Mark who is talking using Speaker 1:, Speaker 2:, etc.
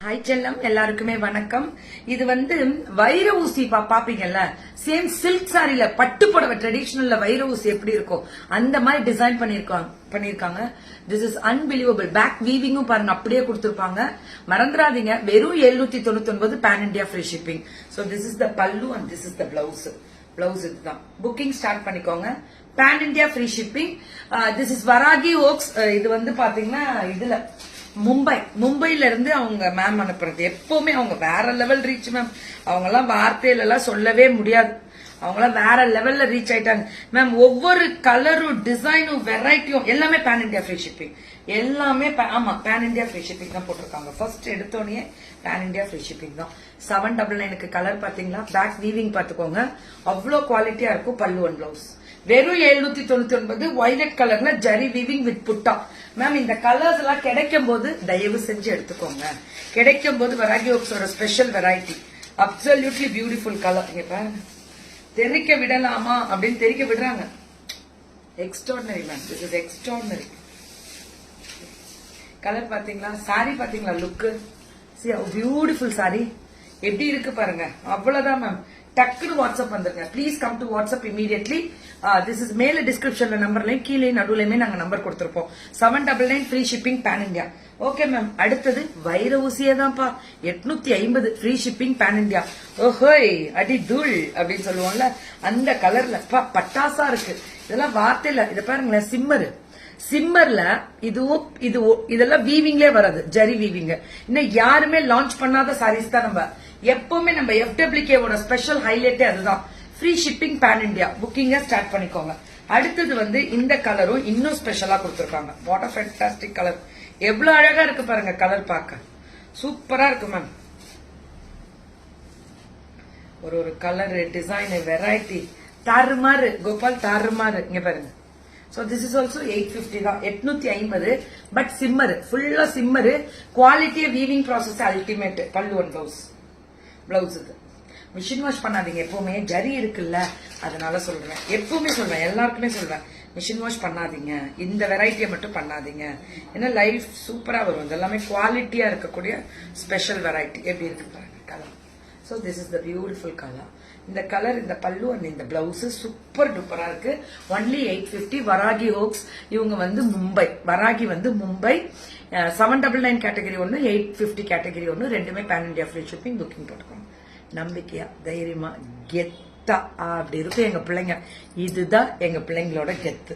Speaker 1: Hi செல்லம், எல்லாருக்குமே வணக்கம். இது வைர ஊசி பாப்பீங்கல்ல, சேம் சில்க் சாரில பட்டு புடவை ட்ரெடிஷனல்ல வைர ஊசி எப்படி இருக்கும் அந்த மாதிரி டிசைன் பண்ணிருக்காங்க. This is unbelievable. பேக் வீவிங்கும் பாருங்க அப்படியே கொடுத்திருப்பாங்க. மறந்துடாதீங்க, வெறும் 799 pan India free shipping. So this is the pallu and this is the blouse. Blouse இதுதான். புக்கிங் ஸ்டார்ட் பண்ணிக்கோங்க. Pan India free shipping. This is Varahi Oaks. இது பாத்தீங்கன்னா இதுல மும்பைல இருந்து அவங்க மேம் அனுப்புறது. எப்பவுமே அவங்க வேற லெவல் ரீச் மேம். அவங்க எல்லாம் வார்த்தையில எல்லாம் சொல்லவே முடியாது. அவங்க எல்லாம் வேற லெவல்ல ரீச் ஆயிட்டாங்க மேம். ஒவ்வொரு கலரும் டிசைனும் வெரைட்டியும் எல்லாமே பேன் இண்டியா ஃப்ரீ ஷிப்பிங். எல்லாமே ஆமா பேன் இண்டியா ஃப்ரீ ஷிப்பிங் தான் போட்டிருக்காங்க. ஃபர்ஸ்ட் எடுத்தோடனே பேன் இண்டியா ஃப்ரீ ஷிப்பிங் தான். 799 கலர் பாத்தீங்களா? பேக் வீவிங் பாத்துக்கோங்க, அவ்வளவு குவாலிட்டியா இருக்கும். பல்லு அண்ட் பிளவுஸ் வெறும் 799. வயலட் கலர்ல zari weaving with butta. Ma'am இந்த கலர்ஸ் எல்லாம் கிடைக்கும் போது தயவு செஞ்சு எடுத்துக்கோங்க. கிடைக்கும் போது வராகி ஓக்ஸோட special variety. Absolutely beautiful colour. தெரிக்க விடலாமா அப்படின்னு தெரிக்க விடுறாங்க. Extraordinary ma'am, this is extraordinary colour. பாத்தீங்களா சாரி? பாத்தீங்களா லுக்கு? பியூட்டிஃபுல் சாரி எப்படி இருக்கு பாருங்க. அவ்வளவுதான் மேம். டக்குனு வாட்ஸ்அப் வந்துருங்க. Please come to WhatsApp immediately. This is மேல டிஸ்கிரிப்ஷன்ல நம்பர்லயும் கீழே நடுவுலயுமே நாங்க நம்பர் கொடுத்திருப்போம். 799 free shipping pan India. Okay ma'am. அடுத்தது வைர ஊசியே தான்ப்பா. 850 ஃப்ரீ ஷிப்பிங் பேன் இண்டியா. ஓஹோய் அடி தூள் அப்படின்னு சொல்லுவோம்ல, அந்த கலர்ல பட்டாசா இருக்கு. இதெல்லாம் வார்த்தையில இத பாருங்களேன். சிம்மர்ல இதெல்லாம் வீவிங்லே வராது, ஜரி வீவிங். இன்னும் யாருமே லான்ச் பண்ணாத சாரீஸ் தான் நம்ம. எப்பவுமே நம்ம FWKவோட ஸ்பெஷல் ஹைலைட்டே அதுதான். Free shipping pan India. புக்கிங்க ஸ்டார்ட் பண்ணிக்கோங்க. அடுத்தது இந்த கலரும் இன்னும் ஸ்பெஷலா கொடுத்திருக்காங்க. What a fantastic colour. எவ்வளவு அழகா இருக்கு பாருங்க. கலர் பார்க்க சூப்பரா இருக்கு மேம். ஒரு கலர் டிசைன் வெரைட்டி தாறுமாறு. கோபால் தாறுமாறு. இங்க பாருங்க. So this is also 850 தான். 850 பட் சிம்மர், ஃபுல்லா shimmer. Quality weaving process ultimate. Pallu and blouse இது. மிஷின் வாஷ் பண்ணாதீங்க எப்பவுமே. ஜரி இருக்குல்ல, அதனால சொல்றேன். எப்பவுமே சொல்றேன், எல்லாருக்குமே சொல்றேன், மிஷின் வாஷ் பண்ணாதீங்க. இந்த வெரைட்டியை மட்டும் பண்ணாதீங்க. ஏன்னா லைஃப் சூப்பரா வரும். இது எல்லாமே குவாலிட்டியா இருக்கக்கூடிய ஸ்பெஷல் வெரைட்டி. எப்படி இருக்கு பாருங்க colour. So this is the beautiful color. இந்த கலர், இந்த பல்லு அண்ட் இந்த பிளவுஸ் சூப்பர் டூப்பரா இருக்கு. ஒன்லி 850. வராகி ஹோக்ஸ். இவங்க மும்பை. வராகி மும்பை. 799 கேட்டகரி ஒன்னு, 850 கேட்டகரி ஒன்னு. ரெண்டுமே pan India free shipping. Booking போட்டுக்கோங்க. நம்பிக்கையா தைரியமா கெத்தா அப்படி இருக்கும் எங்க பிள்ளைங்க. இதுதான் எங்க பிள்ளைங்களோட கெத்து.